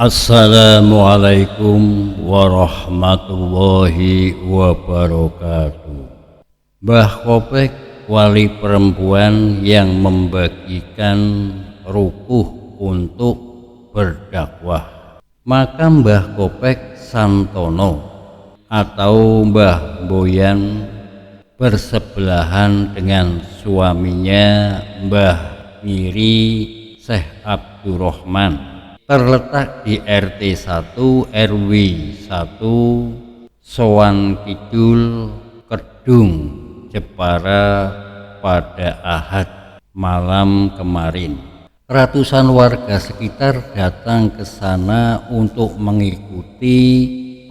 Assalamualaikum warahmatullahi wabarakatuh. Mbah Kopek, wali perempuan yang membagikan rukuh untuk berdakwah. Maka Mbah Kopek Santono atau Mbah Boyan bersebelahan dengan suaminya Mbah Miri Syekh Abdurrahman, terletak di RT 1 RW 1 Sowan Kidul, Kedung, Jepara pada Ahad malam kemarin. Ratusan warga sekitar datang ke sana untuk mengikuti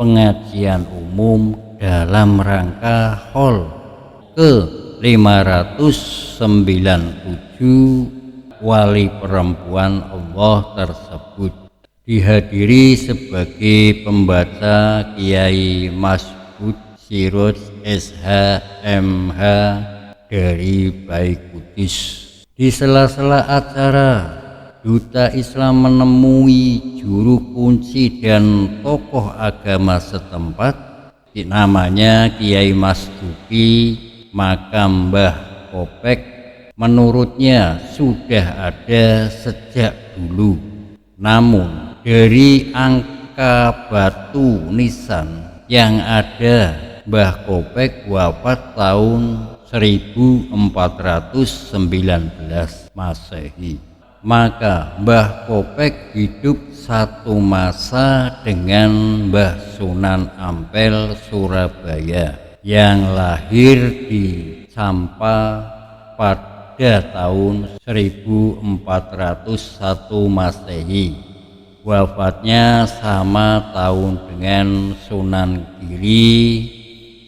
pengajian umum dalam rangka HOL ke-597 wali perempuan Allah tersebut. Dihadiri sebagai pembaca Kiai Mas'ud Siroj SH MH dari Baikudus. Di sela-sela acara, Duta Islam menemui juru kunci dan tokoh agama setempat, namanya Kiai Masduki. Makam Mbah Kopek menurutnya sudah ada sejak dulu. Namun dari angka batu nisan yang ada, Mbah Kopek wafat tahun 1419 Masehi. Maka Mbah Kopek hidup satu masa dengan Mbah Sunan Ampel Surabaya yang lahir di Campa pada tahun 1401 Masehi. Wafatnya sama tahun dengan Sunan Giri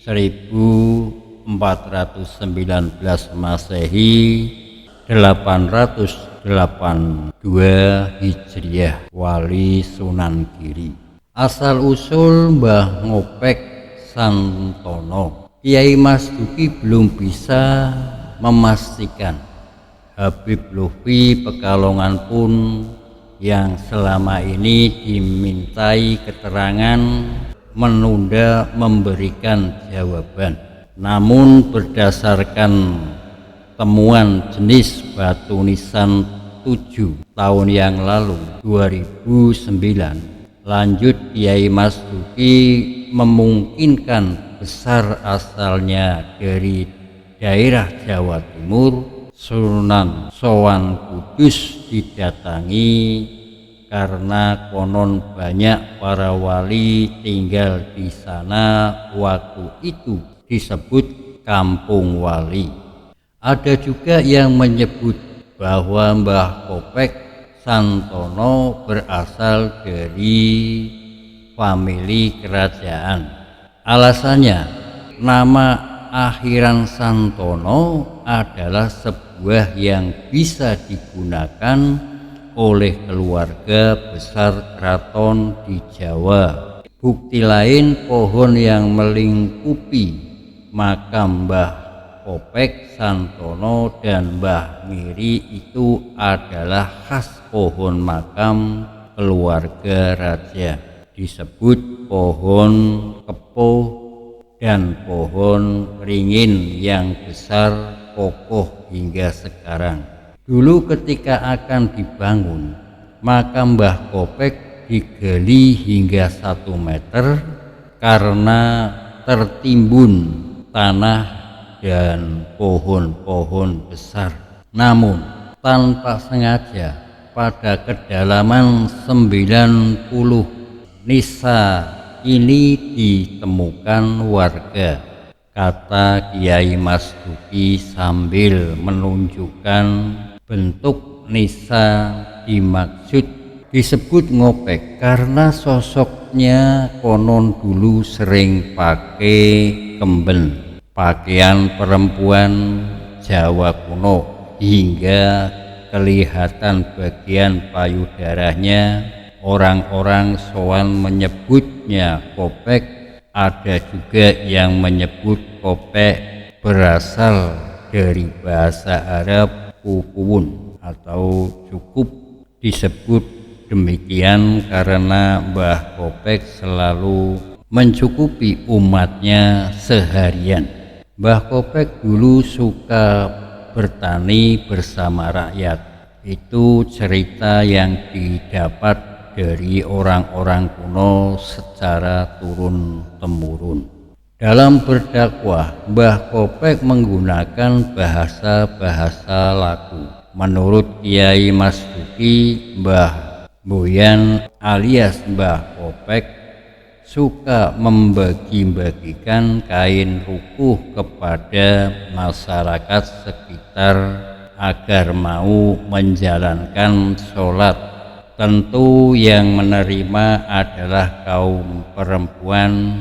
1419 Masehi 882 Hijriah, wali Sunan Giri. Asal usul Mbah Kopek Santono, Kiai Masduki belum bisa memastikan. Habib Lutfi Pekalongan pun yang selama ini dimintai keterangan menunda memberikan jawaban. Namun berdasarkan temuan jenis batu nisan 7 tahun yang lalu 2009, lanjut Kiai Masduki memungkinkan besar asalnya dari daerah Jawa Timur. Sunan Sowan Kudus didatangi karena konon banyak para wali tinggal di sana. Waktu itu disebut Kampung Wali. Ada juga yang menyebut bahwa Mbah Kopek Santono berasal dari famili kerajaan. Alasannya, nama akhiran Santono adalah sebuah yang bisa digunakan oleh keluarga besar keraton di Jawa. Bukti lain, pohon yang melingkupi makam Mbah Kopek Santono dan Mbah Miri itu adalah khas pohon makam keluarga raja. Disebut pohon kepoh dan pohon ringin yang besar kokoh hingga sekarang. Dulu ketika akan dibangun, makam Mbah Kopek digali hingga 1 meter karena tertimbun tanah dan pohon-pohon besar. Namun tanpa sengaja pada kedalaman 90 nisa ini ditemukan warga, kata Kiai Masduki sambil menunjukkan bentuk nisa dimaksud. Disebut ngopek karena sosoknya konon dulu sering pakai kemben, pakaian perempuan Jawa kuno, hingga kelihatan bagian payudaranya. Orang-orang Sowan menyebutnya Kopek, ada juga yang menyebut Kopek berasal dari bahasa Arab kukuun atau cukup, disebut demikian karena Mbah Kopek selalu mencukupi umatnya seharian. Mbah Kopek dulu suka bertani bersama rakyat. Itu cerita yang didapat dari orang-orang kuno secara turun-temurun. Dalam berdakwah, Mbah Kopek menggunakan bahasa-bahasa laku. Menurut Kiai Mas Duki, Mbah Boyan alias Mbah Kopek suka membagi-bagikan kain rukuh kepada masyarakat sekitar agar mau menjalankan sholat. Tentu yang menerima adalah kaum perempuan.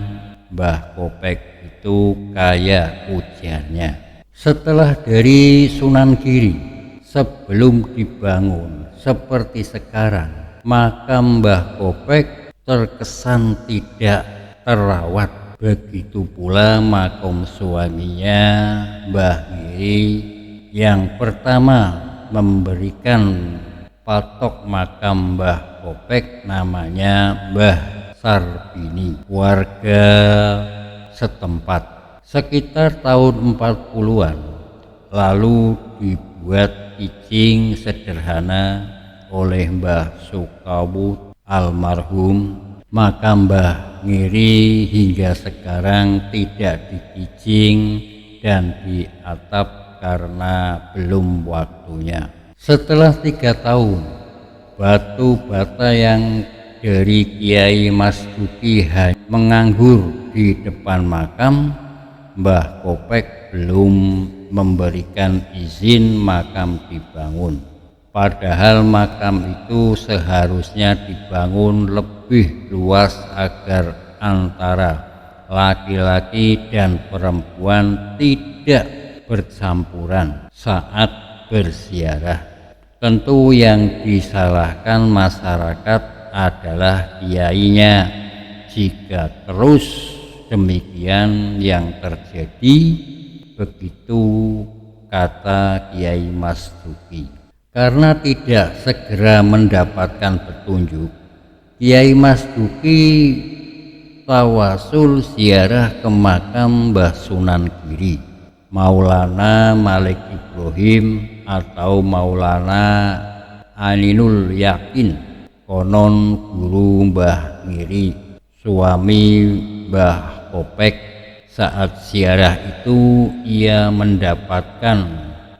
Mbah Kopek itu kaya ujarnya. Setelah dari Sunan Giri, sebelum dibangun seperti sekarang, makam Mbah Kopek terkesan tidak terawat. Begitu pula makam suaminya Mbah Giri yang pertama memberikan patok makam Mbah Kopek namanya Mbah Sarbini, warga setempat sekitar tahun 40-an. Lalu dibuat icing sederhana oleh Mbah Sukawut almarhum. Makam Mbah Ngiri hingga sekarang tidak dikicing dan diatap karena belum waktunya. Setelah 3 tahun, batu bata yang dari Kiai Mas Duki hanya menganggur di depan makam. Mbah Kopek belum memberikan izin makam dibangun. Padahal makam itu seharusnya dibangun lebih luas agar antara laki-laki dan perempuan tidak bercampuran saat berziarah. Tentu yang disalahkan masyarakat adalah kiainya. Jika terus demikian yang terjadi, begitu kata Kiai Mas Duki. Karena tidak segera mendapatkan petunjuk, Kiai Mas Duki tawasul ziarah ke makam Mbah Sunan Giri, Maulana Malik Ibrahim atau Maulana Aninul Yakin. Konon guru Mbah Ngiri, suami Mbah Kopek, saat ziarah itu ia mendapatkan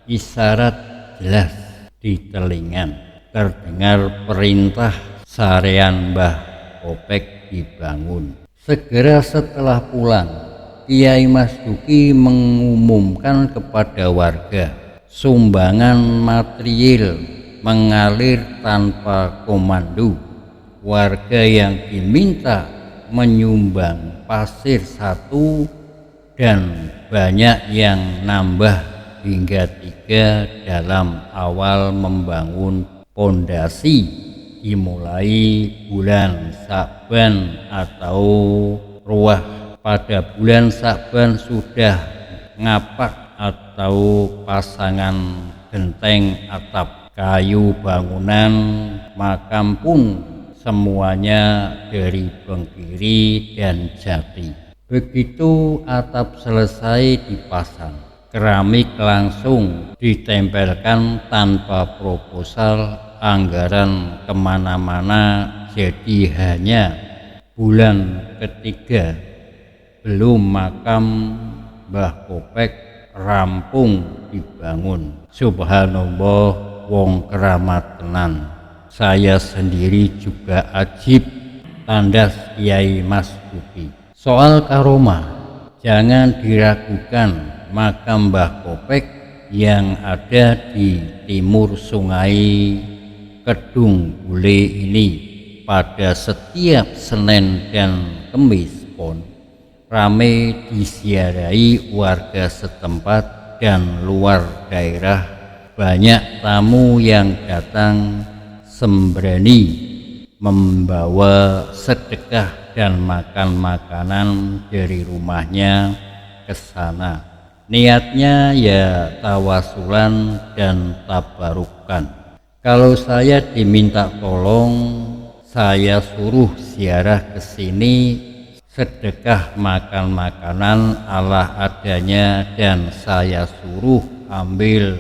isyarat jelas di telinga. Terdengar perintah sarean Mbah Kopek dibangun. Segera setelah pulang, Kiai Mas Duki mengumumkan kepada warga, sumbangan material mengalir tanpa komando. Warga yang diminta menyumbang pasir 1 dan banyak yang nambah hingga 3 dalam awal membangun pondasi dimulai bulan Sa'ban atau Ruah. Pada bulan Sa'ban sudah ngapak atau pasangan genteng atap. Kayu bangunan makam pun semuanya dari bengkiri dan jati. Begitu atap selesai dipasang, keramik langsung ditempelkan tanpa proposal anggaran kemana-mana. Jadi hanya bulan ketiga belum makam Mbah Kopek rampung dibangun. Subhanallah, wong keramat tenan. Saya sendiri juga ajib, tandas Kiai Mas Duki. Soal karomah, jangan diragukan makam Mbah Kopek yang ada di timur Sungai Kedung Bule ini pada setiap Senin dan Kemis pon ramai disiarahi warga setempat dan luar daerah. Banyak tamu yang datang sembrani membawa sedekah dan makan makanan dari rumahnya ke sana. Niatnya ya tawasulan dan tabarukan. Kalau saya diminta tolong saya suruh ziarah ke sini, sedekah makan makanan ala adanya, dan saya suruh ambil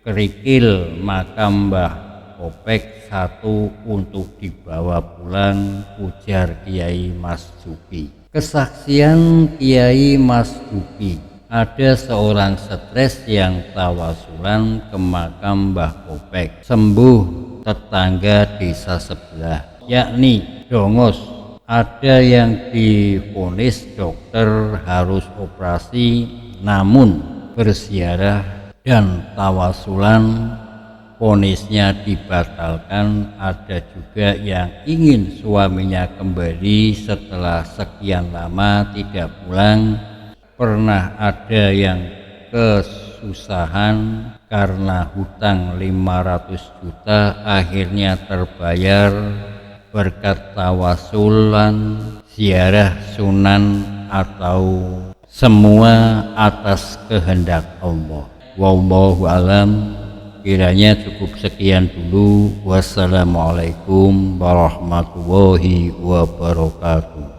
kerikil makam Mbah Kopek satu untuk dibawa pulang, ujar Kiai Mas Juki. Kesaksian Kiai Mas Juki, ada seorang stres yang tawasulan ke makam Mbah Kopek, sembuh tetangga desa sebelah, yakni Dongos. Ada yang divonis dokter harus operasi, namun berziarah dan tawasulan vonisnya dibatalkan. Ada juga yang ingin suaminya kembali setelah sekian lama tidak pulang. Pernah ada yang kesusahan karena hutang 500 juta, akhirnya terbayar berkat tawasulan, ziarah sunan, atau semua atas kehendak Allah. Wallahu alam. Kiranya cukup sekian dulu. Wassalamualaikum warahmatullahi wabarakatuh.